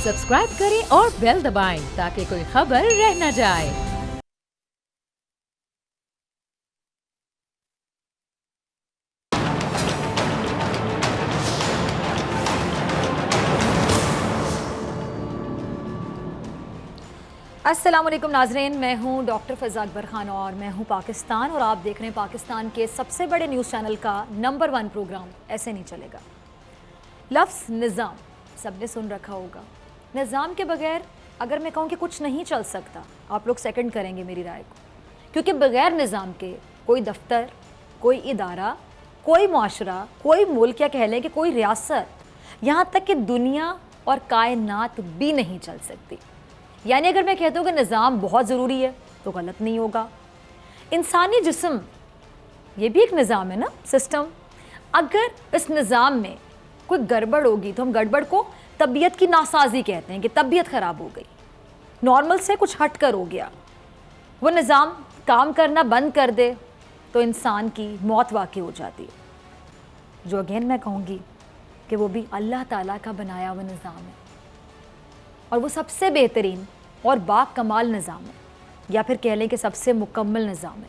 Subscribe करें और bell दबाएं ताकि कोई खबर रह न जाए। अस्सलाम वालेकुम नाज़रीन, मैं हूं डॉक्टर फ़ज़ा अकबर खान और मैं हूं पाकिस्तान और आप देख रहे हैं पाकिस्तान के सबसे बड़े न्यूज़ चैनल का नंबर 1 प्रोग्राम ऐसे नहीं चलेगा। लफ्ज़ निज़ाम सबने सुन रखा होगा। निज़ाम के बगैर अगर मैं कहूं कि कुछ नहीं चल सकता, आप लोग सेकंड करेंगे मेरी राय को, क्योंकि बगैर निज़ाम के कोई दफ्तर, कोई इदारा, कोई मुआशरा, कोई मुल्क या कह लें कि कोई रियासत, यहाँ तक कि दुनिया और कायनात भी नहीं चल सकती। यानी अगर मैं कहता हूँ कि निज़ाम बहुत ज़रूरी है तो गलत नहीं होगा। इंसानी जिस्म ये भी एक निज़ाम है ना, सिस्टम। अगर इस निज़ाम में कोई गड़बड़ होगी तो हम गड़बड़ को तबीयत की नासाजी कहते हैं कि तबीयत ख़राब हो गई, नॉर्मल से कुछ हट कर हो गया, वो निज़ाम काम करना बंद कर दे तो इंसान की मौत वाक़ई हो जाती है, जो अगेन मैं कहूँगी कि वो भी अल्लाह ताला का बनाया हुआ निज़ाम है और वो सबसे बेहतरीन और बाकमाल निज़ाम है, या फिर कह लें कि सबसे मुकम्मल निज़ाम है।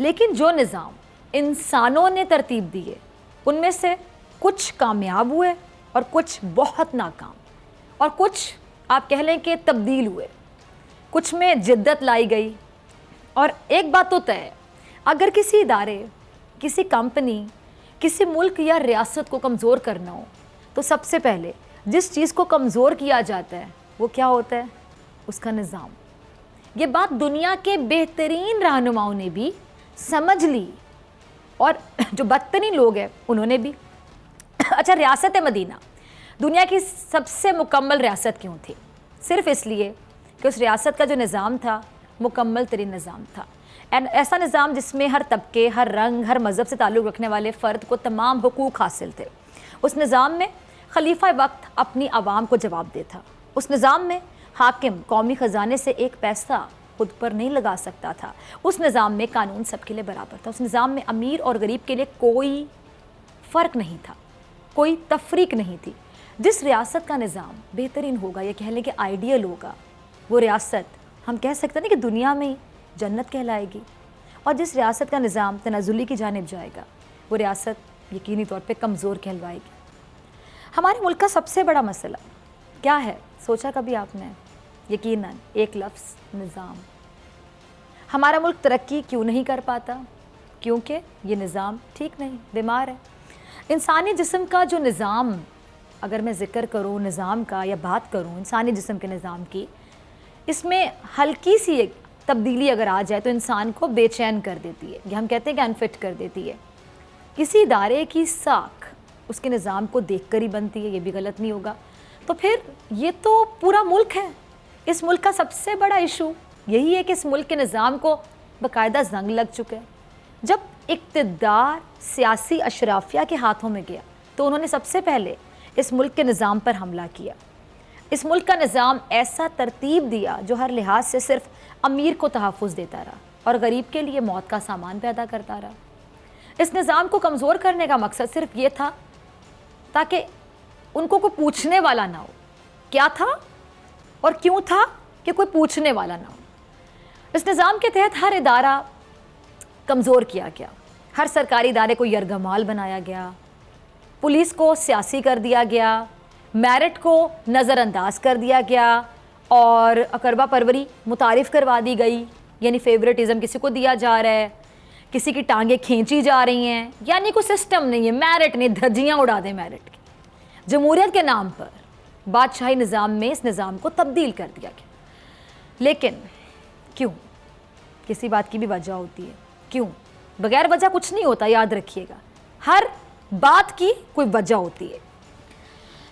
लेकिन जो निज़ाम इंसानों ने तरतीब दिए उनमें से कुछ कामयाब हुए और कुछ बहुत नाकाम, और कुछ आप कह लें कि तब्दील हुए, कुछ में जिद्दत लाई गई। और एक बात तो तय है, अगर किसी इदारे, किसी कंपनी, किसी मुल्क या रियासत को कमज़ोर करना हो तो सबसे पहले जिस चीज़ को कमज़ोर किया जाता है वो क्या होता है? उसका निज़ाम। ये बात दुनिया के बेहतरीन रहनुमाओं ने भी समझ ली और जो बदतरीन लोग हैं उन्होंने भी। अच्छा, रियासत मदीना दुनिया की सबसे मुकम्मल रियासत क्यों थी? सिर्फ इसलिए कि उस रियासत का जो निज़ाम था मुकम्मल तरीन निज़ाम था। एंड ऐसा निज़ाम जिसमें हर तबके, हर रंग, हर मज़हब से ताल्लुक़ रखने वाले फ़र्द को तमाम हुकूक हासिल थे। उस निज़ाम में खलीफा वक्त अपनी आवाम को जवाब देता। उस निज़ाम में हाकिम कौमी ख़जाने से एक पैसा खुद पर नहीं लगा सकता था। उस निज़ाम में कानून सबके लिए बराबर था। उस निज़ाम में अमीर और गरीब के लिए कोई फ़र्क नहीं था, कोई तफरीक नहीं थी। जिस रियासत का निज़ाम बेहतरीन होगा या कह लें कि आइडियल होगा, वो रियासत हम कह सकते हैं कि दुनिया में जन्नत कहलाएगी। और जिस रियासत का निज़ाम तनाज़ुली की जानिब जाएगा वो रियासत यकीनी तौर पर कमज़ोर कहलवाएगी। हमारे मुल्क का सबसे बड़ा मसला क्या है, सोचा कभी आपने? यकीनन एक लफ्ज़ निज़ाम। हमारा मुल्क तरक्की क्यों नहीं कर पाता? क्योंकि ये निज़ाम ठीक नहीं, बीमार है। इंसानी जिस्म का जो निज़ाम, अगर मैं ज़िक्र करूँ निज़ाम का या बात करूँ इंसानी जिस्म के निज़ाम की, इसमें हल्की सी एक तब्दीली अगर आ जाए तो इंसान को बेचैन कर देती है, या हम कहते हैं कि अनफिट कर देती है। किसी इदारे की साख उसके निज़ाम को देख कर ही बनती है, ये भी गलत नहीं होगा। तो फिर ये तो पूरा मुल्क है। इस मुल्क का सबसे बड़ा इशू यही है कि इस मुल्क के निज़ाम को बाकायदा जंग लग चुका है। जब इक़्तिदार सियासी अशराफिया के हाथों में गया तो उन्होंने सबसे पहले इस मुल्क के निज़ाम पर हमला किया। इस मुल्क का निज़ाम ऐसा तरतीब दिया जो हर लिहाज से सिर्फ अमीर को तहफ़्फ़ुज़ देता रहा और गरीब के लिए मौत का सामान पैदा करता रहा। इस निज़ाम को कमज़ोर करने का मकसद सिर्फ ये था ताकि उनको कोई पूछने वाला ना हो क्या था और क्यों था, कि कोई पूछने वाला ना हो। इस निज़ाम के तहत हर इदारा कमज़ोर किया गया, हर सरकारी इदारे को यरगमाल बनाया गया, पुलिस को सियासी कर दिया गया, मेरिट को नज़रअंदाज कर दिया गया और अकरबा परवरी मुतारिफ़ करवा दी गई। यानी फेवरेटिज़म किसी को दिया जा रहा है, किसी की टांगें खींची जा रही हैं, यानी कोई सिस्टम नहीं है, मेरिट नहीं, धज्जियाँ उड़ा दें मेरिट की। जमहूरियत के नाम पर बादशाही निज़ाम में इस निज़ाम को तब्दील कर दिया गया। लेकिन क्यों? किसी बात की भी वजह होती है। क्यों? बगैर वजह कुछ नहीं होता, याद रखिएगा। हर बात की कोई वजह होती है,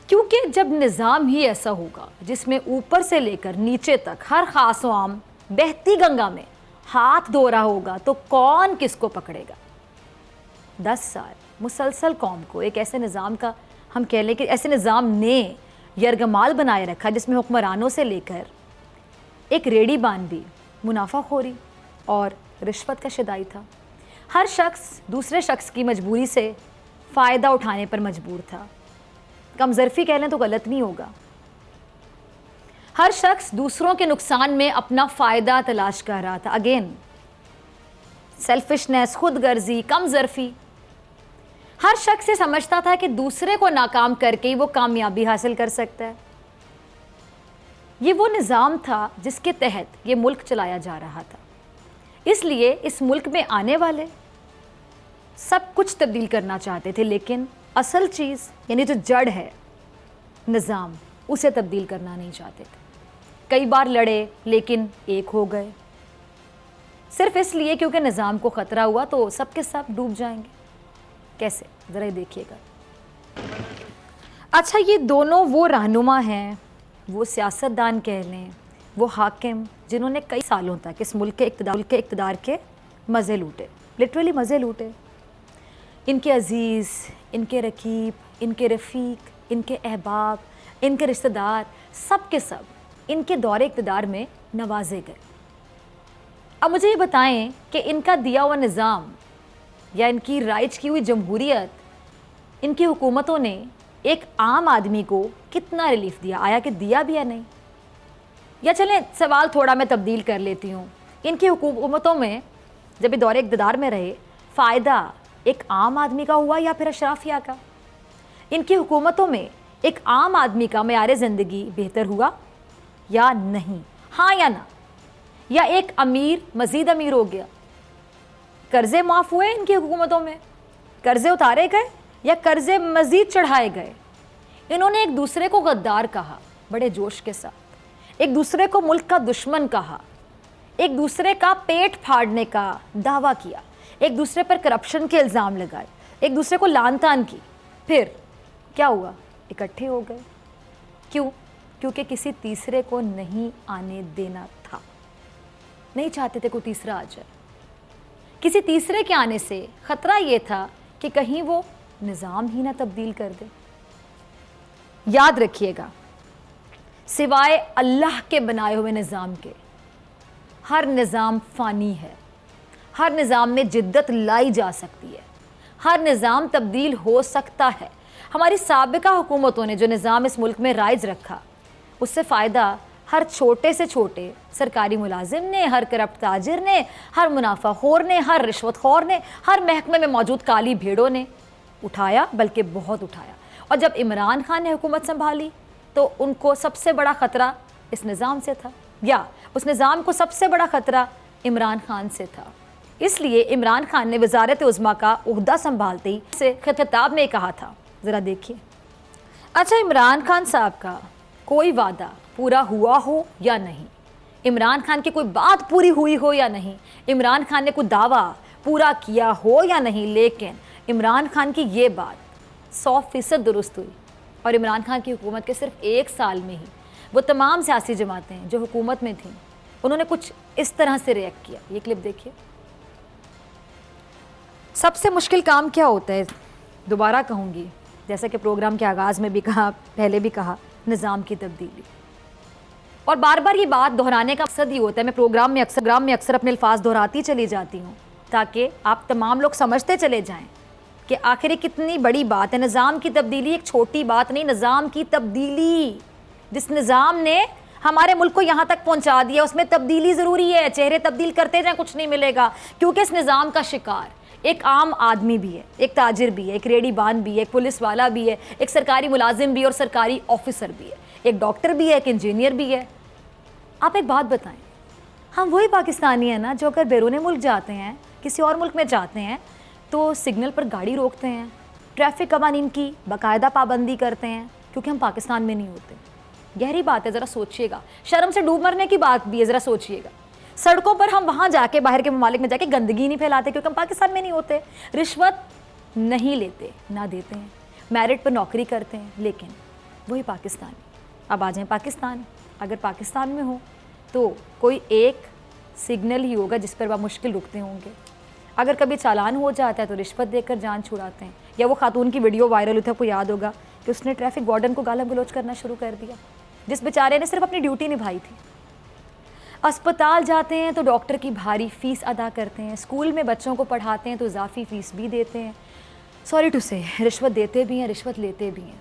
क्योंकि जब निज़ाम ही ऐसा होगा जिसमें ऊपर से लेकर नीचे तक हर ख़ास व आम बहती गंगा में हाथ धो रहा होगा तो कौन किसको पकड़ेगा? 10 साल मुसलसल कौम को एक ऐसे निज़ाम का, हम कह लें कि ऐसे निज़ाम ने यरगमाल बनाए रखा जिसमें हुक्मरानों से लेकर एक रेडीबान भी मुनाफाखोरी और रिश्वत का शिदाई था। हर शख्स दूसरे शख्स की मजबूरी से फ़ायदा उठाने पर मजबूर था। कमज़रफ़ी कह लें तो गलत नहीं होगा, हर शख्स दूसरों के नुकसान में अपना फ़ायदा तलाश कर रहा था। Again selfishness, खुदगर्जी, कमजरफी। हर शख्स ये समझता था कि दूसरे को नाकाम करके ही वो कामयाबी हासिल कर सकता है। ये वो निज़ाम था जिसके तहत ये मुल्क चलाया जा रहा था। इसलिए इस मुल्क में आने वाले सब कुछ तब्दील करना चाहते थे, लेकिन असल चीज़ यानी जो जड़ है निज़ाम, उसे तब्दील करना नहीं चाहते थे। कई बार लड़े लेकिन एक हो गए, सिर्फ इसलिए क्योंकि निज़ाम को ख़तरा हुआ तो सब के सब डूब जाएंगे। कैसे, ज़रा ये देखिएगा। अच्छा, ये दोनों वो रहनुमा हैं, वो सियासतदान कह लें, वो हाकिम जिन्होंने कई सालों तक इस मुल्क के इक़्तिदार के मज़े लूटे, लिटरली मज़े लूटे। इनके अज़ीज़, इनके रकीब, इनके रफ़ीक, इनके अहबाब, इनके रिश्तेदार, सब के सब इनके दौरे इक़्तिदार में नवाजे गए। अब मुझे ये बताएं कि इनका दिया हुआ निज़ाम या इनकी राइज की हुई जमहूरियत, इनकी हुकूमतों ने एक आम आदमी को कितना रिलीफ दिया? आया कि दिया भी या नहीं? या चलें सवाल थोड़ा मैं तब्दील कर लेती हूँ। इनकी हुकूमतों में जब ये दौरे इक़्तिदार में रहे, फ़ायदा एक आम आदमी का हुआ या फिर अशराफिया का? इनकी हुकूमतों में एक आम आदमी का मेयार ज़िंदगी बेहतर हुआ या नहीं? हाँ या ना? या एक अमीर मज़ीद अमीर हो गया? कर्ज़े माफ़ हुए इनकी हुकूमतों में? कर्ज़े उतारे गए या कर्ज़े मज़ीद चढ़ाए गए? इन्होंने एक दूसरे को गद्दार कहा बड़े जोश के साथ, एक दूसरे को मुल्क का दुश्मन कहा, एक दूसरे का पेट फाड़ने का दावा किया, एक दूसरे पर करप्शन के इल्ज़ाम लगाए, एक दूसरे को लान तान की। फिर क्या हुआ? इकट्ठे हो गए। क्यों? क्योंकि किसी तीसरे को नहीं आने देना था। नहीं चाहते थे कोई तीसरा आ जाए। किसी तीसरे के आने से ख़तरा ये था कि कहीं वो निज़ाम ही ना तब्दील कर दे। याद रखिएगा, सिवाय अल्लाह के बनाए हुए निज़ाम के हर निज़ाम फ़ानी है। हर निज़ाम में जिद्दत लाई जा सकती है, हर निज़ाम तब्दील हो सकता है। हमारी साबिका हुकूमतों ने जो निज़ाम इस मुल्क में राइज रखा, उससे फ़ायदा हर छोटे से छोटे सरकारी मुलाजिम ने, हर करप्ट ताजिर ने, हर मुनाफाखोर ने, हर रिश्वतखोर ने, हर महकमे में मौजूद काली भेड़ों ने उठाया, बल्कि बहुत उठाया। और जब इमरान खान ने हुकूमत संभाली तो उनको सबसे बड़ा ख़तरा इस निज़ाम से था, या उस निज़ाम को सबसे बड़ा ख़तरा इमरान खान से था। इसलिए इमरान खान ने वज़ारत उज़्मा का ओहदा संभालते ही से खिताब में कहा था, ज़रा देखिए। अच्छा, इमरान खान साहब का कोई वादा पूरा हुआ हो या नहीं, इमरान खान की कोई बात पूरी हुई हो या नहीं, इमरान खान ने कोई दावा पूरा किया हो या नहीं, लेकिन इमरान खान की ये बात 100% दुरुस्त हुई। और इमरान खान की हुकूमत के सिर्फ 1 साल में ही वो तमाम सियासी जमातें जो हुकूमत में थीं, उन्होंने कुछ इस तरह से रिएक्ट किया। ये क्लिप देखिए। सबसे मुश्किल काम क्या होता है? दोबारा कहूँगी, जैसा कि प्रोग्राम के आगाज़ में भी कहा, पहले भी कहा, निज़ाम की तब्दीली। और बार बार ये बात दोहराने का मकसद ही होता है, मैं प्रोग्राम में अक्सर अपने अल्फाज दोहराती चली जाती हूँ ताकि आप तमाम लोग समझते चले जाएं कि आखिर कितनी बड़ी बात है। निज़ाम की तब्दीली एक छोटी बात नहीं, निज़ाम की तब्दीली, जिस निज़ाम ने हमारे मुल्क को यहाँ तक पहुँचा दिया, उसमें तब्दीली ज़रूरी है। चेहरे तब्दील करते जाएं, कुछ नहीं मिलेगा, क्योंकि इस निज़ाम का शिकार एक आम आदमी भी है, एक ताजिर भी है, एक रेडीबान भी है, एक पुलिस वाला भी है, एक सरकारी मुलाजिम भी है और सरकारी ऑफिसर भी है, एक डॉक्टर भी है, एक इंजीनियर भी है। आप एक बात बताएं, हम वही पाकिस्तानी हैं ना जो अगर बैरून मुल्क जाते हैं, किसी और मुल्क में जाते हैं तो सिग्नल पर गाड़ी रोकते हैं, ट्रैफिक कवानीन की बाकायदा पाबंदी करते हैं, क्योंकि हम पाकिस्तान में नहीं होते। गहरी बात है, ज़रा सोचिएगा। शर्म से डूब मरने की बात भी है, ज़रा सोचिएगा। सड़कों पर हम वहाँ जाके, बाहर के ममालिक में जाके गंदगी नहीं फैलाते क्योंकि हम पाकिस्तान में नहीं होते। रिश्वत नहीं लेते, ना देते हैं, मेरिट पर नौकरी करते हैं, लेकिन वही पाकिस्तानी। अब आ जाएं पाकिस्तान, अगर पाकिस्तान में हो तो कोई एक सिग्नल ही होगा जिस पर वह मुश्किल रुकते होंगे। अगर कभी चालान हो जाता है तो रिश्वत देकर जान छुड़ाते हैं। या वो खातून की वीडियो वायरल हुई थी, आपको याद होगा कि उसने ट्रैफिक वार्डन को गाली गलौज करना शुरू कर दिया, जिस बेचारे ने सिर्फ अपनी ड्यूटी निभाई थी। अस्पताल जाते हैं तो डॉक्टर की भारी फ़ीस अदा करते हैं, स्कूल में बच्चों को पढ़ाते हैं तो इजाफी फ़ीस भी देते हैं। सॉरी टू से, रिश्वत देते भी हैं, रिश्वत लेते भी हैं,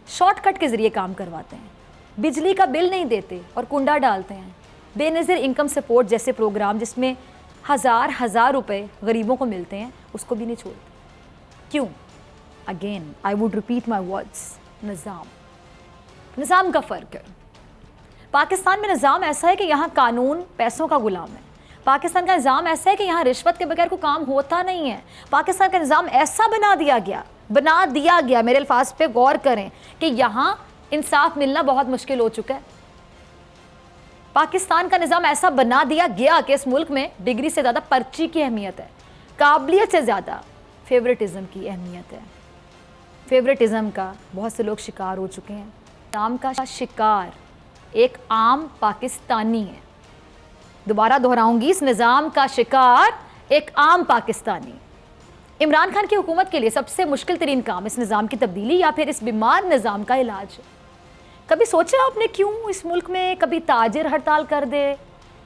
शॉर्टकट के ज़रिए काम करवाते हैं। बिजली का बिल नहीं देते और कुंडा डालते हैं। बेनज़ीर इनकम सपोर्ट जैसे प्रोग्राम जिसमें हज़ार रुपए गरीबों को मिलते हैं, उसको भी नहीं छोड़ते। क्यों? Again I would repeat my words, निज़ाम का फ़र्क है। पाकिस्तान में निज़ाम ऐसा है कि यहाँ कानून पैसों का गुलाम है। पाकिस्तान का निज़ाम ऐसा है कि यहाँ रिश्वत के बगैर कोई काम होता नहीं है। पाकिस्तान का निज़ाम ऐसा बना दिया गया, मेरे अल्फाज पे गौर करें, कि यहाँ इंसाफ मिलना बहुत मुश्किल हो चुका है। पाकिस्तान का निज़ाम ऐसा बना दिया गया कि इस मुल्क में डिग्री से ज़्यादा पर्ची की अहमियत है, काबिलियत से ज़्यादा फेवरेटिज़म की अहमियत है। फेवरेटिज़म का बहुत से लोग शिकार हो चुके हैं। निज़ाम का शिकार एक आम पाकिस्तानी है। दोबारा दोहराऊंगी, इस निज़ाम का शिकार एक आम पाकिस्तानी। इमरान खान की हुकूमत के लिए सबसे मुश्किल तरीन काम इस निज़ाम की तब्दीली या फिर इस बीमार निज़ाम का इलाज है। कभी सोचा आपने क्यों इस मुल्क में कभी ताजिर हड़ताल कर दे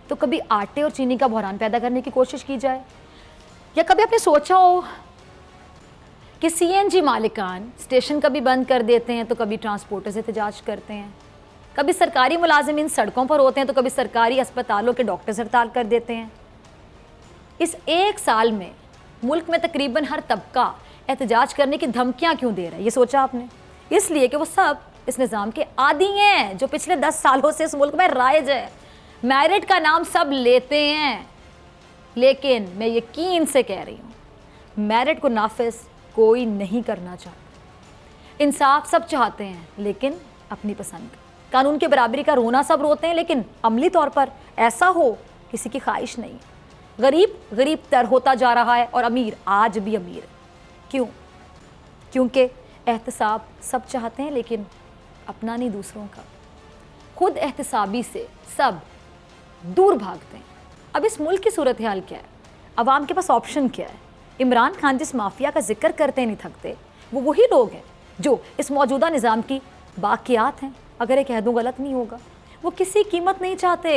तो कभी आटे और चीनी का बहरान पैदा करने की कोशिश की जाए? या कभी आपने सोचा हो कि सीएनजी मालिकान स्टेशन कभी बंद कर देते हैं तो कभी ट्रांसपोर्टर से एहतजाज करते हैं, कभी सरकारी मुलाजिमीन सड़कों पर होते हैं तो कभी सरकारी अस्पतालों के डॉक्टर्स हड़ताल कर देते हैं। इस एक साल में मुल्क में तकरीबन हर तबका एहतजाज करने की धमकियां क्यों दे रहा है? ये सोचा आपने? इसलिए कि वो सब इस निज़ाम के आदी हैं जो पिछले 10 सालों से इस मुल्क में राइज है। मैरिट का नाम सब लेते हैं, लेकिन मैं यकीन से कह रही हूँ, मैरिट को नाफिज कोई नहीं करना चाहता। इंसाफ सब चाहते हैं लेकिन अपनी पसंद का। कानून की बराबरी का रोना सब रोते हैं लेकिन अमली तौर पर ऐसा हो किसी की ख्वाहिश नहीं। गरीब तर होता जा रहा है और अमीर आज भी अमीर है। क्यों? क्योंकि एहतसाब सब चाहते हैं लेकिन अपना नहीं, दूसरों का। खुद एहतसाबी से सब दूर भागते हैं। अब इस मुल्क की सूरत हाल क्या है? अवाम के पास ऑप्शन क्या है? इमरान खान जिस माफिया का जिक्र करते नहीं थकते, वो वही लोग हैं जो इस मौजूदा निज़ाम की बाकियात हैं। अगर ये कह दूँ गलत नहीं होगा। वो किसी कीमत नहीं चाहते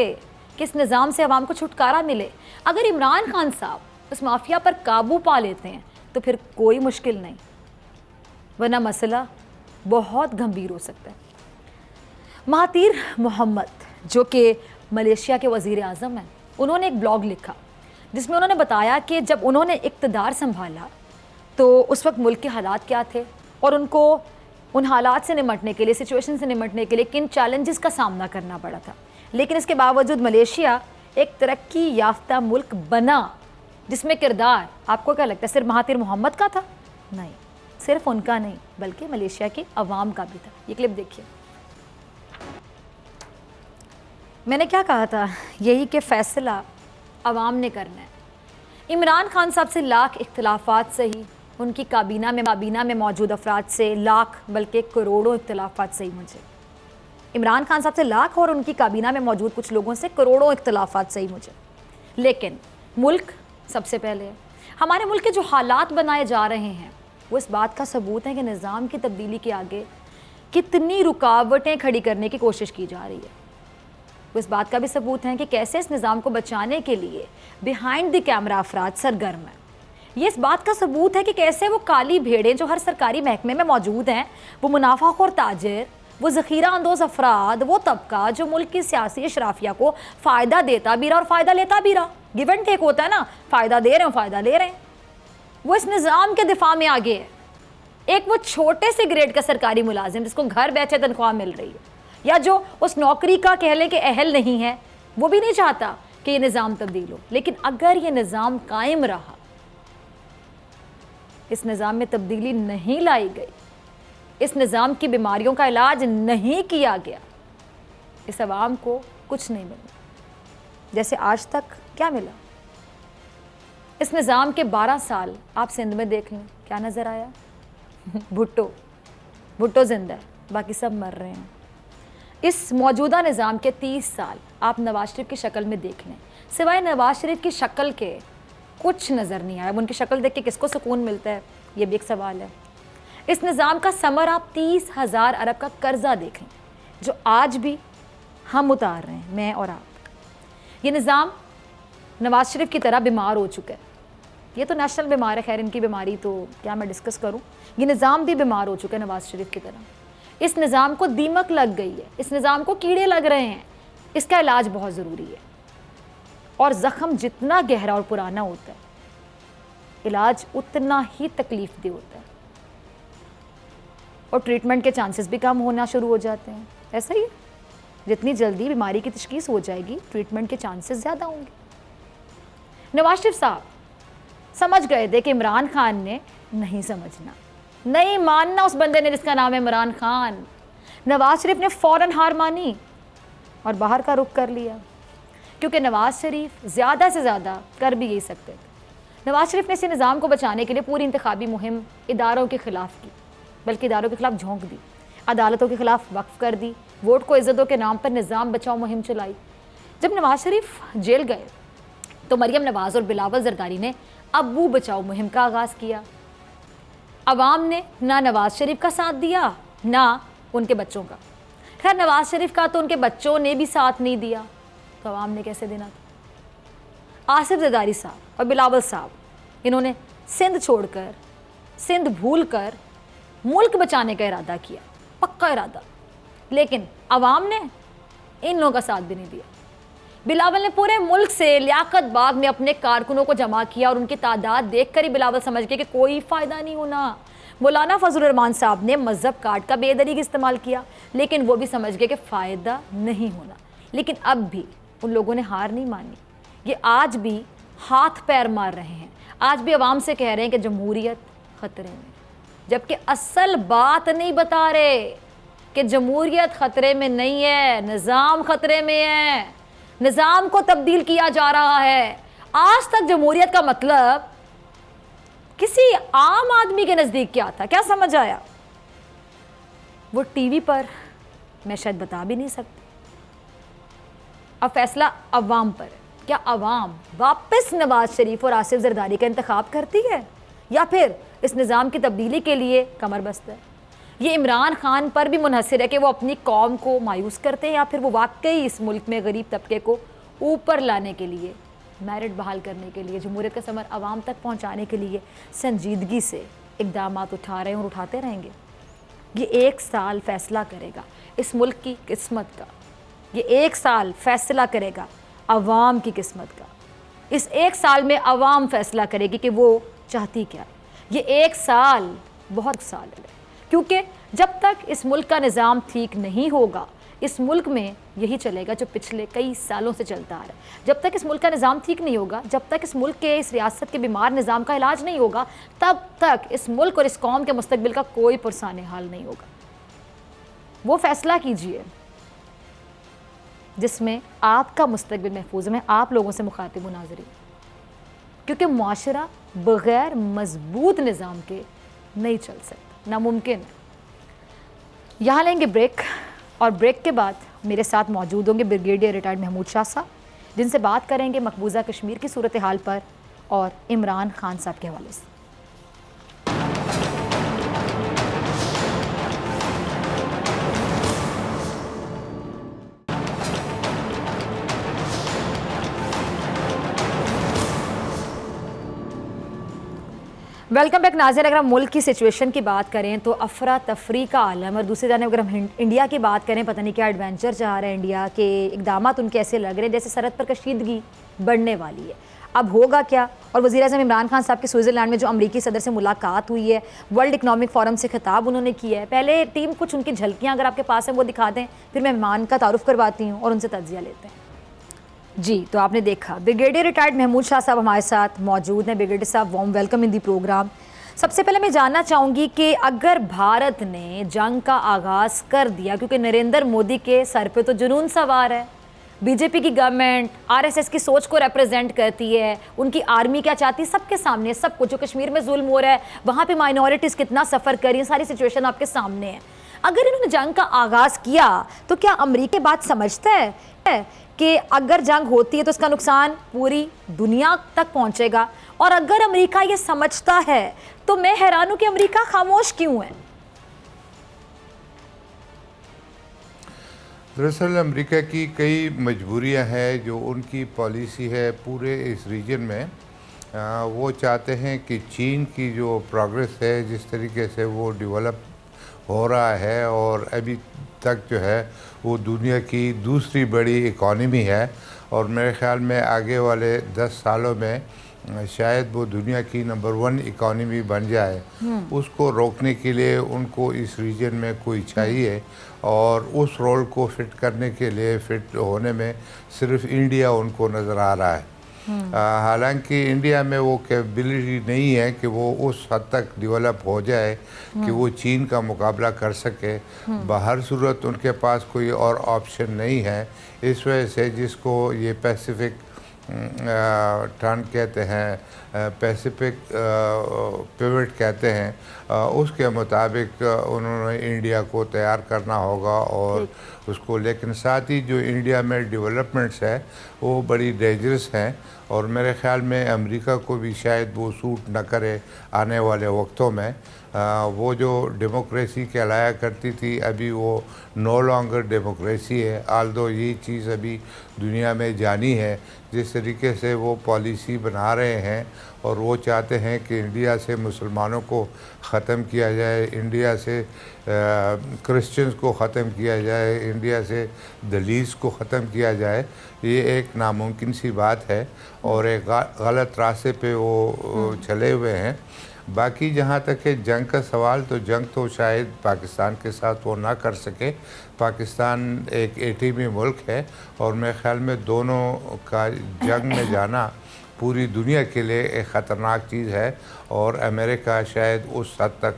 कि इस निज़ाम से अवाम को छुटकारा मिले। अगर इमरान खान साहब उस माफिया पर काबू पा लेते हैं तो फिर कोई मुश्किल नहीं, वरना मसला बहुत गंभीर हो सकता है। महातीर मोहम्मद जो कि मलेशिया के वज़ीर आज़म हैं, उन्होंने एक ब्लॉग लिखा जिसमें उन्होंने बताया कि जब उन्होंने इक़्तिदार संभाला तो उस वक्त मुल्क के हालात क्या थे और उनको उन हालात से निमटने के लिए, सिचुएशन से निमटने के लिए किन चैलेंजेस का सामना करना पड़ा था। लेकिन इसके बावजूद मलेशिया एक तरक्की याफ्ता मुल्क बना जिसमें किरदार, आपको क्या लगता है, सिर्फ महातीर मोहम्मद का था? नहीं, सिर्फ उनका नहीं बल्कि मलेशिया की अवाम का भी था। ये क्लिप देखिए। मैंने क्या कहा था? यही कि फ़ैसला अवाम ने करना है। इमरान खान साहब से लाख इख्तिलाफ़ात सही, उनकी काबीना में मौजूद अफराद से लाख बल्कि करोड़ों इख्तिलाफ़ात सही। मुझे इमरान खान साहब से लाख और उनकी काबीना में मौजूद कुछ लोगों से करोड़ों इख्तिलाफ़ात सही मुझे, लेकिन मुल्क सबसे पहले है। हमारे मुल्क के जो हालात बनाए जा रहे हैं वो इस बात का सबूत है कि निज़ाम की तब्दीली के आगे कितनी रुकावटें खड़ी करने की कोशिश की जा रही है। वो इस बात का भी सबूत है कि कैसे इस निज़ाम को बचाने के लिए बिहाइंड द कैमरा अफराद सरगर्म हैं। ये इस बात का सबूत है कि कैसे वो काली भेड़ें जो हर सरकारी महकमे में मौजूद हैं, वो मुनाफाखोर ताजिर, वो ज़ख़ीरा अंदोज़ अफराद, वो तबका जो मुल्क की सियासी अशराफिया को फ़ायदा देता भी रहा और फ़ायदा लेता भी रहा। गिव एंड टेक होता है ना, फ़ायदा दे रहे हैं, फ़ायदा ले रहे हैं। वो इस निज़ाम के दिफा में आगे है। एक वो छोटे से ग्रेड का सरकारी मुलाजिम जिसको घर बैठे तनख्वाह मिल रही है, या जो उस नौकरी का कह लें कि अहल नहीं है, वो भी नहीं चाहता कि ये निज़ाम तब्दील हो। लेकिन अगर ये निज़ाम कायम रहा, इस निज़ाम में तब्दीली नहीं लाई गई, इस निज़ाम की बीमारियों का इलाज नहीं किया गया, इस अवाम को कुछ नहीं मिला। जैसे आज तक क्या मिला? इस निज़ाम के 12 साल आप सिंध में देख लें, क्या नज़र आया? भुट्टो जिंदा है, बाकी सब मर रहे हैं। इस मौजूदा निज़ाम के 30 साल आप नवाज शरीफ की शक्ल में देख लें, सिवाय नवाज शरीफ की शक्ल के कुछ नज़र नहीं आया। उनकी शक्ल देख के किसको सुकून मिलता है, ये भी एक सवाल है। इस निज़ाम का समर आप 30,000 अरब का कर्जा देखें जो आज भी हम उतार रहे हैं, मैं और आप। ये निज़ाम नवाज शरीफ की तरह बीमार हो चुका है। ये तो नेशनल बीमार है, खैर इनकी बीमारी तो क्या मैं डिस्कस करूं। ये निज़ाम भी बीमार हो चुका है नवाज शरीफ की तरह। इस निज़ाम को दीमक लग गई है, इस निज़ाम को कीड़े लग रहे हैं, इसका इलाज बहुत ज़रूरी है। और ज़ख्म जितना गहरा और पुराना होता है, इलाज उतना ही तकलीफ दे होता है और ट्रीटमेंट के चांसेस भी कम होना शुरू हो जाते हैं। ऐसा ही है, जितनी जल्दी बीमारी की तशखीस हो जाएगी, ट्रीटमेंट के चांसेस ज़्यादा होंगे। नवाज शरीफ साहब समझ गए थे कि इमरान खान ने नहीं समझना, नहीं मानना उस बंदे ने जिसका नाम है इमरान खान। नवाज शरीफ ने फ़ौरन हार मानी और बाहर का रुख कर लिया, क्योंकि नवाज शरीफ ज़्यादा से ज़्यादा कर भी यही सकते थे। नवाज शरीफ ने इस निज़ाम को बचाने के लिए पूरी इंतखाबी मुहिम इदारों के ख़िलाफ़ की, बल्कि इदारों के ख़िलाफ़ झोंक दी, अदालतों के ख़िलाफ़ वक्फ कर दी, वोट को इज़्ज़तों के नाम पर निज़ाम बचाओ मुहिम चलाई। जब नवाज शरीफ जेल गए तो मरियम नवाज़ और बिलावल जरदारी ने अब्बू बचाओ मुहिम का आगाज़ किया। अवाम ने ना नवाज शरीफ का साथ दिया ना उनके बच्चों का। खैर, नवाज शरीफ का तो उनके बच्चों ने भी साथ नहीं दिया, तो अवाम ने कैसे देना था। आसिफ जरदारी साहब और बिलावल साहब, इन्होंने सिंध छोड़कर, सिंध भूल कर मुल्क बचाने का इरादा किया, पक्का इरादा, लेकिन अवाम ने इन लोगों का साथ भी नहीं दिया। बिलावल ने पूरे मुल्क से लियाकत बाग में अपने कारकुनों को जमा किया और उनकी तादाद देखकर ही बिलावल समझ गए कि कोई फ़ायदा नहीं होना। मौलाना फजलुर रहमान साहब ने मज़हब कार्ड का बेदरीक इस्तेमाल किया, लेकिन वो भी समझ गए कि फ़ायदा नहीं होना। लेकिन अब भी उन लोगों ने हार नहीं मानी, ये आज भी हाथ पैर मार रहे हैं, आज भी अवाम से कह रहे हैं कि जमहूरियत ख़तरे में, जबकि असल बात नहीं बता रहे कि जमहूरियत ख़तरे में नहीं है, निज़ाम ख़तरे में है, निज़ाम को तब्दील किया जा रहा है। आज तक जमहूरियत का मतलब किसी आम आदमी के नज़दीक क्या था, क्या समझ आया, वो टीवी पर मैं शायद बता भी नहीं सकती। अब फैसला अवाम पर है। क्या अवाम वापस नवाज शरीफ और आसिफ जरदारी का इंतखाब करती है या फिर इस निज़ाम की तब्दीली के लिए कमर बस्त है? ये इमरान खान पर भी मुनहसर है कि वो अपनी कौम को मायूस करते हैं या फिर वो वाकई इस मुल्क में गरीब तबके को ऊपर लाने के लिए, मेरिट बहाल करने के लिए, जमहूरियत का समर आवाम तक पहुंचाने के लिए संजीदगी से इक़दाम उठा रहे हैं और उठाते रहेंगे। ये एक साल फैसला करेगा इस मुल्क की किस्मत का, ये एक साल फैसला करेगा अवाम की किस्मत का। इस एक साल में अवाम फैसला करेगी कि वो चाहती क्या है। ये एक साल बहुत साल है, क्योंकि जब तक इस मुल्क का निज़ाम ठीक नहीं होगा, इस मुल्क में यही चलेगा जो पिछले कई सालों से चलता आ रहा है। जब तक इस मुल्क का निज़ाम ठीक नहीं होगा, जब तक इस मुल्क के, इस रियासत के बीमार निज़ाम का इलाज नहीं होगा, तब तक इस मुल्क और इस कौम के मुस्तकबिल का कोई पुरसाने हाल नहीं होगा। वो फैसला कीजिए जिसमें आपका मुस्तकबिल महफूज है। मैं आप लोगों से मुखातिब नाज़रीन, क्योंकि मुआशरा बग़ैर मजबूत निज़ाम के नहीं चल सकता, नामुमकिन है। यहाँ लेंगे ब्रेक और ब्रेक के बाद मेरे साथ मौजूद होंगे ब्रिगेडियर रिटायर्ड महमूद शाह साहब, जिनसे बात करेंगे मकबूजा कश्मीर की सूरत हाल पर और इमरान खान साहब के हवाले से। वेलकम बैक नाज़रीन। अगर हम मुल्क की सिचुएशन की बात करें तो अफरा तफरी का आलम, और दूसरी जाने अगर हम इंडिया की बात करें, पता नहीं क्या एडवेंचर चाह रहे हैं इंडिया के, इकदाम उनके ऐसे लग रहे हैं जैसे सरहद पर कशीदगी बढ़ने वाली है। अब होगा क्या? और वज़ीर-ए-आज़म इमरान खान साहब की स्विट्ज़रलैंड में जो अमरीकी सदर से मुलाकात हुई है, वर्ल्ड इकनॉमिक फोरम से खिताब उन्होंने किया है। पहले टीम कुछ उनकी झलकियाँ अगर आपके पास हैं वो दिखा दें, फिर मैं मेहमान का तारुफ करवाती हूँ और उनसे तज्ज़िया लेते हैं। जी, तो आपने देखा ब्रिगेडियर रिटायर्ड महमूद शाह साहब हमारे साथ मौजूद हैं। ब्रिगेडियर साहब, warm welcome in the programme. सबसे पहले मैं जानना चाहूँगी कि अगर भारत ने जंग का आगाज़ कर दिया, क्योंकि नरेंद्र मोदी के सर पे तो जुनून सवार है, बीजेपी की गवर्नमेंट आरएसएस की सोच को रिप्रेजेंट करती है, उनकी आर्मी क्या चाहती है सबके सामने, सब कुछ जो कश्मीर में जुल्म हो रहा है, वहाँ पे माइनॉरिटीज़ कितना सफ़र कर रही हैं, सारी सिचुएशन आपके सामने है। अगर इन्होंने जंग का आगाज़ किया तो क्या अमरीका बात समझता है कि अगर जंग होती है तो इसका नुकसान पूरी दुनिया तक पहुंचेगा? और अगर अमेरिका ये समझता है तो मैं हैरान हूं कि अमेरिका खामोश क्यों है? दरअसल अमेरिका की कई मजबूरियां हैं, जो उनकी पॉलिसी है पूरे इस रीजन में। वो चाहते हैं कि चीन की जो प्रोग्रेस है, जिस तरीके से वो डेवलप हो रहा है और अभी तक जो है वो दुनिया की दूसरी बड़ी इकॉनमी है और मेरे ख़्याल में आगे वाले 10 सालों में शायद वो दुनिया की नंबर 1 इकॉनमी बन जाए। उसको रोकने के लिए उनको इस रीजन में कोई चाहिए और उस रोल को फिट करने के लिए फिट होने में सिर्फ इंडिया उनको नज़र आ रहा है। हालांकि इंडिया में वो कैपेबिलिटी नहीं है कि वो उस हद तक डेवलप हो जाए कि वो चीन का मुकाबला कर सके। बाहर सूरत उनके पास कोई और ऑप्शन नहीं है। इस वजह से जिसको ये पैसिफिक टर्न कहते हैं, पैसिफिक पिवट कहते हैं, उसके मुताबिक उन्होंने इंडिया को तैयार करना होगा और उसको, लेकिन साथ ही जो इंडिया में डेवलपमेंट्स है वो बड़ी डेंजरस हैं और मेरे ख़्याल में अमेरिका को भी शायद वो सूट न करे आने वाले वक्तों में। वो जो डेमोक्रेसी कहलाया करती थी अभी वो नो लॉन्गर डेमोक्रेसी है। आल्दो ये चीज़ अभी दुनिया में जानी है जिस तरीके से वो पॉलिसी बना रहे हैं और वो चाहते हैं कि इंडिया से मुसलमानों को ख़त्म किया जाए, इंडिया से क्रिश्चियंस को ख़त्म किया जाए, इंडिया से दलीस को ख़त्म किया जाए। ये एक नामुमकिन सी बात है और एक गलत रास्ते पे वो चले हुए हैं। बाकी जहाँ तक है जंग का सवाल, तो जंग तो शायद पाकिस्तान के साथ वो ना कर सके। पाकिस्तान एक एटमी मुल्क है और मेरे ख़्याल में दोनों का जंग में जाना पूरी दुनिया के लिए एक ख़तरनाक चीज़ है और अमेरिका शायद उस हद तक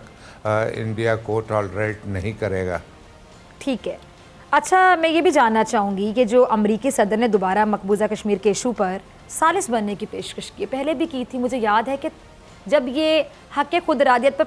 इंडिया को टॉलरेट नहीं करेगा। ठीक है। अच्छा, मैं ये भी जानना चाहूँगी कि जो अमरीकी सदर ने दोबारा मकबूजा कश्मीर के इशू पर सालिस बनने की पेशकश की, पहले भी की थी। मुझे याद है कि जब ये हक़ खुद इरादियत पर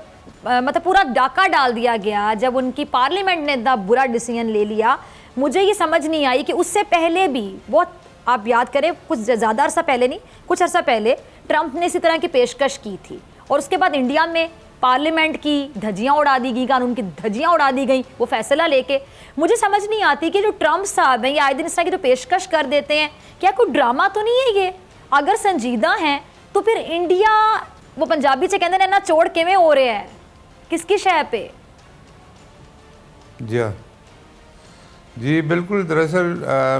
मतलब पूरा डाका डाल दिया गया, जब उनकी पार्लियामेंट ने इतना बुरा डिसीजन ले लिया, मुझे ये समझ नहीं आई कि उससे पहले भी बहुत, आप याद करें, कुछ ज़्यादा अरसा पहले नहीं, कुछ अरसा पहले ट्रंप ने इसी तरह की पेशकश की थी और उसके बाद इंडिया में पार्लियामेंट की धज्जियाँ उड़ा दी गई, कानून की धज्जियाँ उड़ा दी गई वो फैसला लेके। मुझे समझ नहीं आती कि जो ट्रंप साहब हैं ये आए दिन इस तरह की जो पेशकश कर देते हैं, क्या कोई ड्रामा तो नहीं है ये? अगर संजीदा हैं तो फिर इंडिया, वो पंजाबी से कहते हैं ना, चोड़ किवें हो रहे हैं, किसकी शय पे? जी बिल्कुल। दरअसल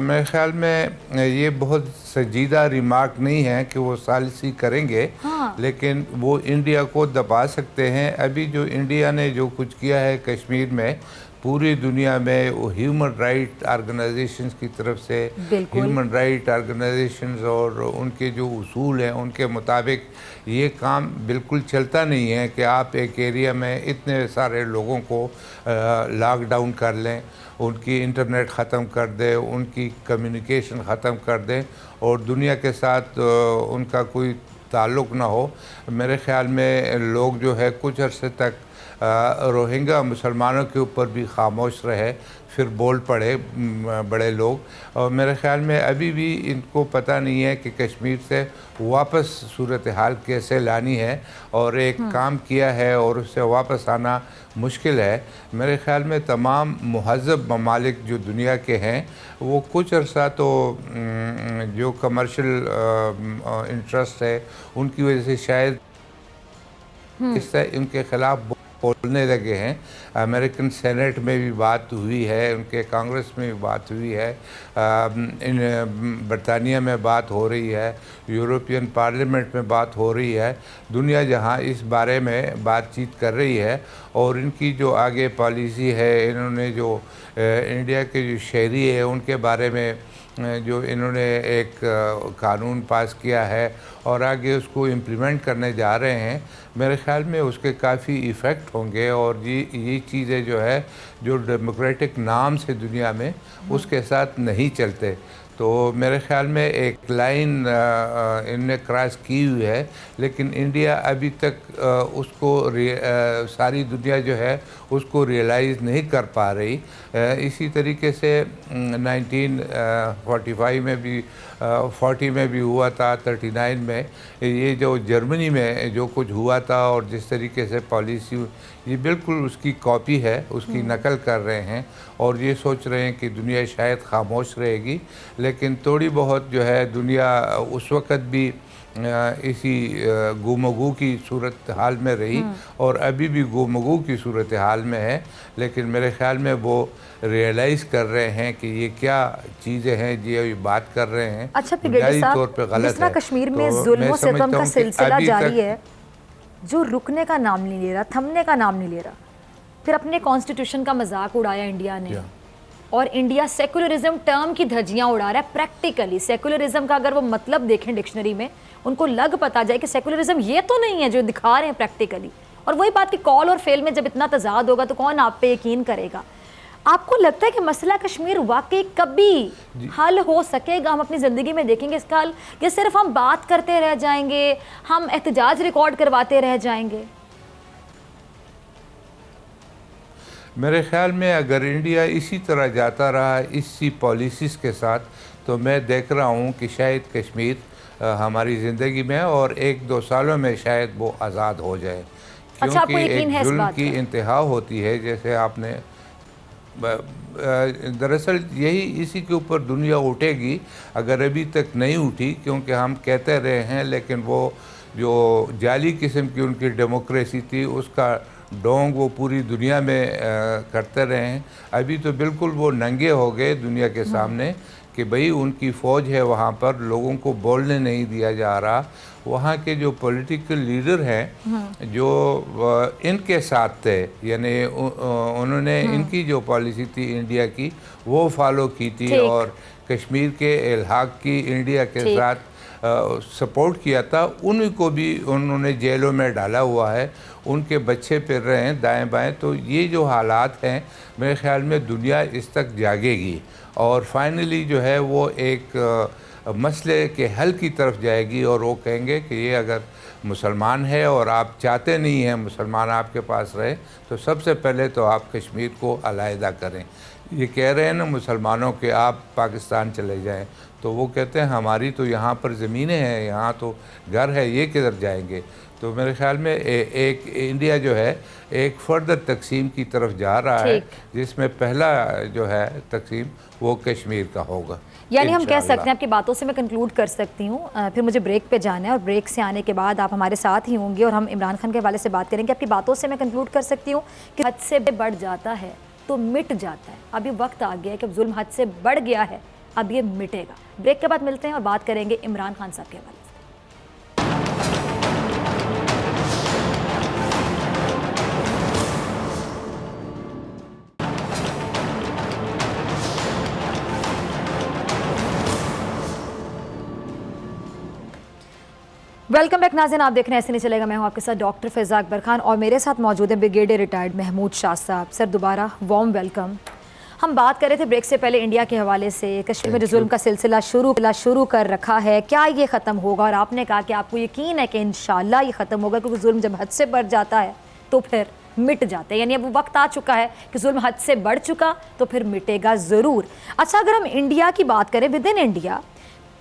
मेरे ख़्याल में ये बहुत संजीदा रिमार्क नहीं है कि वो सालिसी करेंगे। हाँ। लेकिन वो इंडिया को दबा सकते हैं। अभी जो इंडिया ने जो कुछ किया है कश्मीर में, पूरी दुनिया में वो ह्यूमन राइट ऑर्गेनाइजेशंस की तरफ से, ह्यूमन राइट ऑर्गेनाइजेशंस और उनके जो उसूल हैं उनके मुताबिक ये काम बिल्कुल चलता नहीं है कि आप एक एरिया में इतने सारे लोगों को लॉकडाउन कर लें, उनकी इंटरनेट ख़त्म कर दें, उनकी कम्युनिकेशन ख़त्म कर दें और दुनिया के साथ उनका कोई ताल्लुक़ ना हो। मेरे ख़्याल में लोग जो है कुछ अरसे तक रोहिंग्या मुसलमानों के ऊपर भी खामोश रहे, फिर बोल पड़े बड़े लोग। और मेरे ख़्याल में अभी भी इनको पता नहीं है कि कश्मीर से वापस सूरत हाल कैसे लानी है और एक काम किया है और उससे वापस आना मुश्किल है। मेरे ख़्याल में तमाम मुहज़्ज़ब ममालिक जो दुनिया के हैं वो कुछ अर्सा तो जो कमर्शियल इंटरेस्ट है उनकी वजह से शायद इससे इनके ख़िलाफ़ बोलने लगे हैं। अमेरिकन सेनेट में भी बात हुई है, उनके कांग्रेस में भी बात हुई है, बरतानिया में बात हो रही है, यूरोपियन पार्लियामेंट में बात हो रही है। दुनिया जहां इस बारे में बातचीत कर रही है और इनकी जो आगे पॉलिसी है, इन्होंने जो इंडिया के जो शहरी है उनके बारे में जो इन्होंने एक कानून पास किया है और आगे उसको इम्प्लीमेंट करने जा रहे हैं, मेरे ख़्याल में उसके काफ़ी इफ़ेक्ट होंगे और ये चीज़ें जो है जो डेमोक्रेटिक नाम से दुनिया में उसके साथ नहीं चलते। तो मेरे ख़्याल में एक लाइन इनने क्रॉस की हुई है, लेकिन इंडिया अभी तक उसको सारी दुनिया जो है उसको रियलाइज़ नहीं कर पा रही। इसी तरीके से 1945 में भी 40 में भी हुआ था, 39 में ये जो जर्मनी में जो कुछ हुआ था और जिस तरीके से पॉलिसी, ये बिल्कुल उसकी कॉपी है, उसकी नकल कर रहे हैं और ये सोच रहे हैं कि दुनिया शायद खामोश रहेगी। लेकिन थोड़ी बहुत जो है दुनिया उस वक़्त भी इसी गुमगू की सूरत हाल में रही और अभी भी गुमगू की सूरत हाल में है। लेकिन मेरे ख़्याल में वो रियलाइज़ कर रहे हैं कि ये क्या चीज़ें हैं जो ये बात कर रहे हैं, अच्छा बुनियादी तौर पे गलत जिस तरह है। कश्मीर में तो जुल्म मैं और सितम समझता का हूँ कि सिलसिला अभी जारी तक है, जो रुकने का नाम नहीं ले रहा, थमने का नाम नहीं ले रहा। फिर अपने कॉन्स्टिट्यूशन का मजाक उड़ाया इंडिया ने, और इंडिया सेकुलरिज्म टर्म की धज्जियां उड़ा रहा है। प्रैक्टिकली सेकुलरिज्म का अगर वो मतलब देखें डिक्शनरी में, उनको लग पता जाए कि सेकुलरिज्म ये तो नहीं है जो दिखा रहे हैं प्रैक्टिकली। और वही बात कि कॉल और फेल में जब इतना तजाद होगा तो कौन आप पे यकीन करेगा। आपको लगता है कि मसला कश्मीर वाकई कभी हल हो सकेगा? हम अपनी ज़िंदगी में देखेंगे इसका हल, कि सिर्फ हम बात करते रह जाएंगे, हम एहतजाज रिकॉर्ड करवाते रह जाएंगे? मेरे ख़्याल में अगर इंडिया इसी तरह जाता रहा इसी पॉलिसीज़ के साथ, तो मैं देख रहा हूँ कि शायद कश्मीर हमारी ज़िंदगी में और 1-2 सालों में शायद वो आज़ाद हो जाए। अच्छा, आपको क्योंकि यकीन है एक इस जुल्म बात की का? इंतहा होती है, जैसे आपने दरअसल यही इसी के ऊपर दुनिया उठेगी अगर अभी तक नहीं उठी, क्योंकि हम कहते रहे हैं लेकिन वो जो जाली किस्म की उनकी डेमोक्रेसी थी उसका डोंग वो पूरी दुनिया में करते रहे हैं। अभी तो बिल्कुल वो नंगे हो गए दुनिया के सामने कि भाई उनकी फ़ौज है वहाँ पर, लोगों को बोलने नहीं दिया जा रहा। वहाँ के जो पॉलिटिकल लीडर हैं जो इनके साथ थे, यानी उन्होंने इनकी जो पॉलिसी थी इंडिया की वो फॉलो की थी और कश्मीर के इल्हाक की इंडिया के साथ सपोर्ट किया था, उन्हीं को भी उन्होंने जेलों में डाला हुआ है। उनके बच्चे फिर रहे हैं दाएं बाएं। तो ये जो हालात हैं, मेरे ख़्याल में दुनिया इस तक जागेगी और फाइनली जो है वो एक मसले के हल की तरफ जाएगी और वो कहेंगे कि ये अगर मुसलमान है और आप चाहते नहीं हैं मुसलमान आपके पास रहे, तो सबसे पहले तो आप कश्मीर को अलहदा करें। ये कह रहे हैं ना मुसलमानों के आप पाकिस्तान चले जाएं, तो वो कहते हैं हमारी तो यहाँ पर ज़मीनें हैं, यहाँ तो घर है, ये किधर जाएंगे। तो मेरे ख्याल में एक इंडिया जो है एक फर्दर तकसीम की तरफ जा रहा है, जिसमें पहला जो है तकसीम वो कश्मीर का होगा। यानी हम कह सकते हैं, आपकी बातों से मैं कंक्लूड कर सकती हूँ, फिर मुझे ब्रेक पे जाना है और ब्रेक से आने के बाद आप हमारे साथ ही होंगे और हम इमरान खान के हवाले से बात करेंगे। आपकी बातों से मैं कंक्लूड कर सकती हूँ कि हद से बढ़ जाता है तो मिट जाता है। अब ये वक्त आ गया है कि जुल्म हद से बढ़ गया है, अब ये मिटेगा। ब्रेक के बाद मिलते हैं और बात करेंगे इमरान खान साहब के हवाले से। वेलकम बैक नाज़रीन, आप देख रहे हैं ऐसे नहीं चलेगा। मैं हूं आपके साथ डॉक्टर फ़ैज़ा अकबर खान और मेरे साथ मौजूद है ब्रिगेडियर रिटायर्ड महमूद शाह साहब। सर दोबारा वार्म वेलकम। हम बात कर रहे थे ब्रेक से पहले इंडिया के हवाले से, कश्मीर में जो जुल्म का सिलसिला शुरू कर रखा है, क्या ये ख़त्म होगा? और आपने कहा कि आपको यकीन है कि इंशाल्लाह ये ख़त्म होगा, क्योंकि जुल्म जब हद से बढ़ जाता है तो फिर मिट जाते हैं। यानी अब वो वक्त आ चुका है कि जुल्म हद से बढ़ चुका तो फिर मिटेगा ज़रूर। अच्छा, अगर हम इंडिया की बात करें, विद इन इंडिया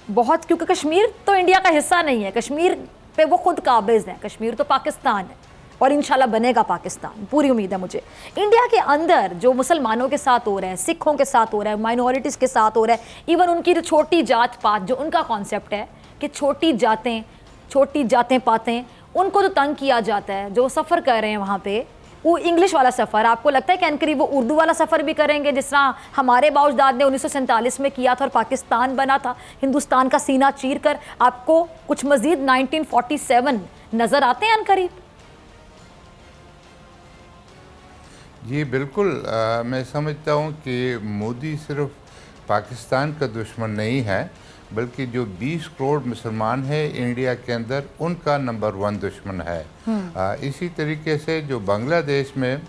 बहुत, क्योंकि कश्मीर तो इंडिया का हिस्सा नहीं है, कश्मीर पे वो खुद काबिज हैं, कश्मीर तो पाकिस्तान है और इंशाल्लाह बनेगा पाकिस्तान, पूरी उम्मीद है मुझे। इंडिया के अंदर जो मुसलमानों के साथ हो रहा है, सिखों के साथ हो रहा है, माइनॉरिटीज़ के साथ हो रहा है, इवन उनकी जो छोटी जात पात, जो उनका कॉन्सेप्ट है कि छोटी जातें पातें, उनको तो तंग किया जाता है। जो सफ़र कर रहे हैं वहाँ पे, वो इंग्लिश वाला सफ़र, आपको लगता है कि अनकरीब वो उर्दू वाला सफ़र भी करेंगे, जिस तरह हमारे बाउजदाद ने 1947 में किया था और पाकिस्तान बना था हिंदुस्तान का सीना चीर कर? आपको कुछ मज़ीद 1947 नज़र आते हैं अनकरीब? जी बिल्कुल। मैं समझता हूँ कि मोदी सिर्फ पाकिस्तान का दुश्मन नहीं है, बल्कि जो 20 करोड़ मुसलमान हैं इंडिया के अंदर, उनका नंबर 1 दुश्मन है। इसी तरीके से जो बांग्लादेश में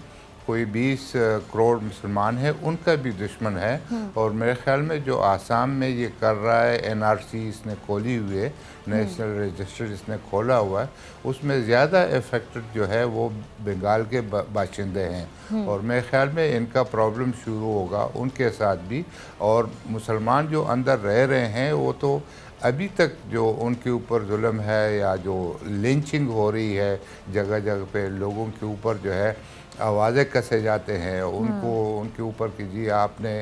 कोई 20 करोड़ मुसलमान है, उनका भी दुश्मन है। और मेरे ख्याल में जो आसाम में ये कर रहा है, NRC इसने खोली हुई है, नेशनल रजिस्टर इसने खोला हुआ है, उसमें ज़्यादा इफेक्टेड जो है वो बंगाल के बाशिंदे हैं। और मेरे ख्याल में इनका प्रॉब्लम शुरू होगा उनके साथ भी। और मुसलमान जो अंदर रह रहे हैं वो तो अभी तक जो उनके ऊपर जुल्म है या जो लिंचिंग हो रही है जगह जगह पे, लोगों के ऊपर जो है आवाज़ें कसे जाते हैं, उनको उनके ऊपर कि जी आपने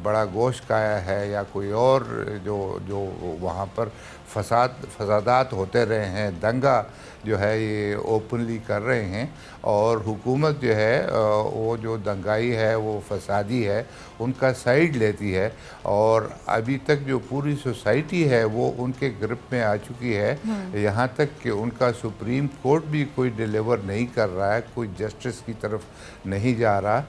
बड़ा गोश्त खाया है या कोई और जो जो वहाँ पर फसादात होते रहे हैं, दंगा जो है ये ओपनली कर रहे हैं और हुकूमत जो है वो जो दंगाई है वो फसादी है उनका साइड लेती है और अभी तक जो पूरी सोसाइटी है वो उनके ग्रिप में आ चुकी है। यहाँ तक कि उनका सुप्रीम कोर्ट भी कोई डिलीवर नहीं कर रहा है, कोई जस्टिस की तरफ नहीं जा रहा।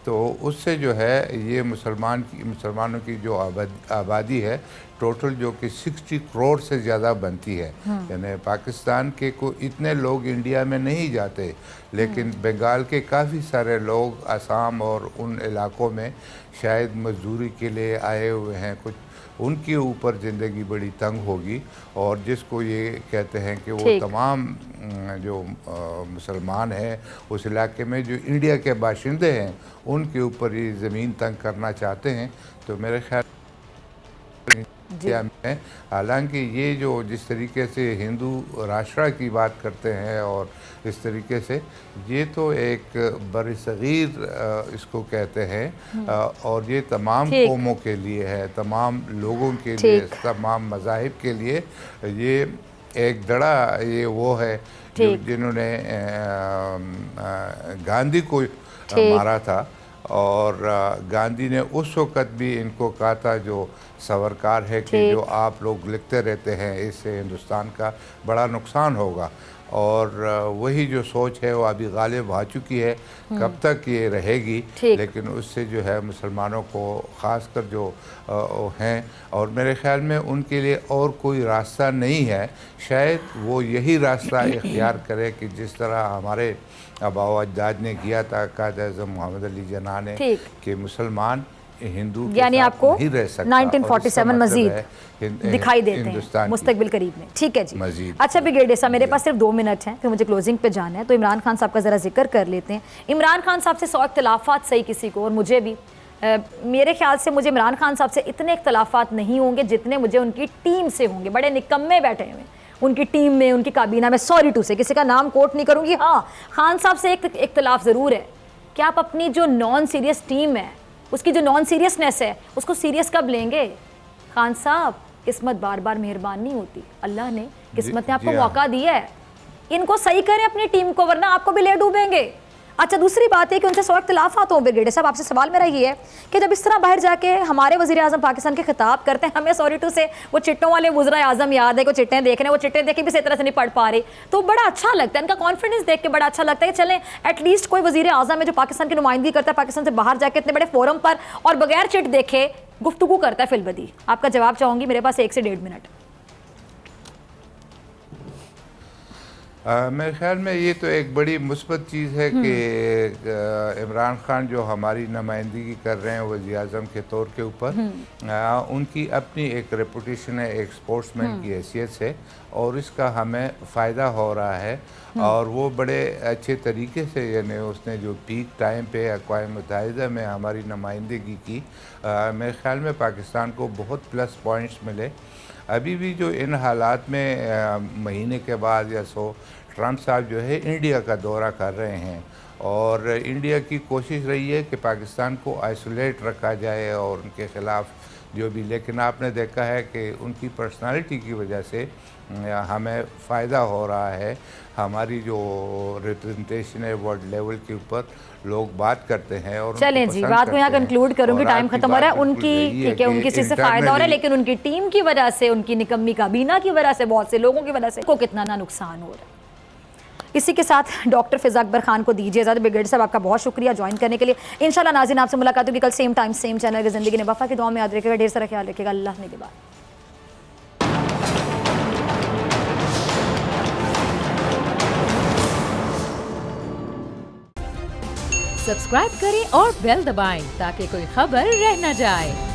तो उससे जो है ये मुसलमानों की जो आबादी है टोटल जो कि 60 करोड़ से ज़्यादा बनती है। यानी पाकिस्तान के को इतने लोग इंडिया में नहीं जाते, लेकिन बंगाल के काफ़ी सारे लोग असम और उन इलाकों में शायद मजदूरी के लिए आए हुए हैं। कुछ उनके ऊपर ज़िंदगी बड़ी तंग होगी और जिसको ये कहते हैं कि वो तमाम जो मुसलमान हैं उस इलाके में जो इंडिया के बाशिंदे हैं उनके ऊपर ये ज़मीन तंग करना चाहते हैं। तो मेरे ख्याल में हालांकि ये जो जिस तरीके से हिंदू राष्ट्र की बात करते हैं और इस तरीके से ये तो एक बरसगीर इसको कहते हैं और ये तमाम कौमों के लिए है, तमाम लोगों के लिए, तमाम मज़ाहिब के लिए ये एक दड़ा ये वो है जिन्होंने गांधी को मारा था और गांधी ने उस वक़्त भी इनको कहा था जो सवरकार है कि जो आप लोग लिखते रहते हैं इससे हिंदुस्तान का बड़ा नुकसान होगा और वही जो सोच है वो अभी गालिब आ चुकी है। कब तक ये रहेगी, लेकिन उससे जो है मुसलमानों को ख़ासकर जो हैं और मेरे ख़्याल में उनके लिए और कोई रास्ता नहीं है। शायद वो यही रास्ता इख्तियार करे कि जिस तरह हमारे आबा अजदाद ने किया था, कायद आज़म मोहम्मद अली जिन्ना ने, कि मुसलमान हिंदू यानी आपको नहीं रह सकता। 1947 मजीद दिखाई देते हैं मुस्तकबिल करीब में। ठीक है जी। अच्छा ब्रिगेडियर साहब, मेरे पास सिर्फ 2 मिनट हैं, फिर मुझे क्लोजिंग पे जाना है, तो इमरान खान साहब का ज़रा जिक्र कर लेते हैं। इमरान खान साहब से 100 इख्तलाफात सही किसी को और मुझे भी मेरे ख्याल से मुझे इमरान खान साहब से इतने इख्तलाफात नहीं होंगे जितने मुझे उनकी टीम से होंगे। बड़े निकम्मे बैठे हुए उनकी टीम में, उनकी काबीना में। सॉरी टू से किसी का नाम कोट नहीं करूँगी। हाँ, खान साहब से एक इख्तलाफ ज़रूर है कि आप अपनी जो नॉन सीरियस टीम है उसकी जो नॉन सीरियसनेस है उसको सीरियस कब लेंगे? खान साहब, किस्मत बार बार मेहरबान नहीं होती, अल्लाह ने किस्मत ने आपको मौका दिया है, इनको सही करें अपनी टीम को, वरना आपको भी ले डूबेंगे। अच्छा, दूसरी बात है कि उनसे 100 इख्तलाफात हों। ब्रिगेडियर साहब, आपसे सवाल मेरा ये है कि जब इस तरह बाहर जाके हमारे वज़ीर आज़म पाकिस्तान के खिताब करते हैं, हमें सॉरी टू से वो चिट्टों वाले वज़ीर आज़म याद है को चिट्टें देख रहे हैं, वो चिट्टें देख के भी इस तरह से नहीं पढ़ पा रहे, तो बड़ा अच्छा लगता है, इनका कॉन्फिडेंस देख के बड़ा अच्छा लगता है कि चलें एटलीस्ट कोई वज़ीर आज़म है जो पाकिस्तान की नुमाइंदगी करता है, पाकिस्तान से बाहर जाके इतने बड़े फोरम पर और बगैर चिट देखे गुफ्तगू करता है फिलबदी। आपका जवाब चाहूँगी, मेरे पास 1 से 1.5 मिनट। मेरे ख्याल में ये तो एक बड़ी मुस्बत चीज़ है कि इमरान खान जो हमारी नुमाइंदगी कर रहे हैं वज़ीर आज़म के तौर के ऊपर, उनकी अपनी एक रेपुटेशन है एक स्पोर्ट्समैन की हैसियत से और इसका हमें फ़ायदा हो रहा है और वो बड़े अच्छे तरीके से, यानी उसने जो पीक टाइम पे अक़वाम मुत्तहिदा में हमारी नुमाइंदगी की, मेरे ख्याल में पाकिस्तान को बहुत प्लस पॉइंट्स मिले। अभी भी जो इन हालात में महीने के बाद या सो ट्रंप साहब जो है इंडिया का दौरा कर रहे हैं और इंडिया की कोशिश रही है कि पाकिस्तान को आइसोलेट रखा जाए और उनके ख़िलाफ़ जो भी, लेकिन आपने देखा है कि उनकी पर्सनालिटी की वजह से हमें फ़ायदा हो रहा है। हमारी जो रिप्रेजेंटेशन है वर्ल्ड लेवल के ऊपर लोग बात करते हैं और चलें जी, बात को यहाँ कंक्लूड करूँगी, टाइम खत्म हो रहा है। उनकी ठीक है, उनकी चीज़ से फ़ायदा हो रहा है, लेकिन उनकी टीम की वजह से, उनकी निकम्मी काबीना की वजह से, बहुत से लोगों की वजह से को कितना ना नुकसान हो रहा है। इसी के साथ डॉक्टर फ़िज़ा अकबर खान को दीजिए इजाज़त। ब्रिगेडियर साहब, आपका बहुत शुक्रिया ज्वाइन करने के लिए। इंशाल्लाह नाज़रीन, आपसे मुलाकात होगी कल सेम टाइम सेम चैनल की ज़िंदगी ने वफ़ा की दुआ में याद रखिएगा, ढेर सारा ख्याल रखिएगा। अल्लाह ने के बाद सब्सक्राइब करें और बेल दबाएं ताकि कोई खबर रह न जाए।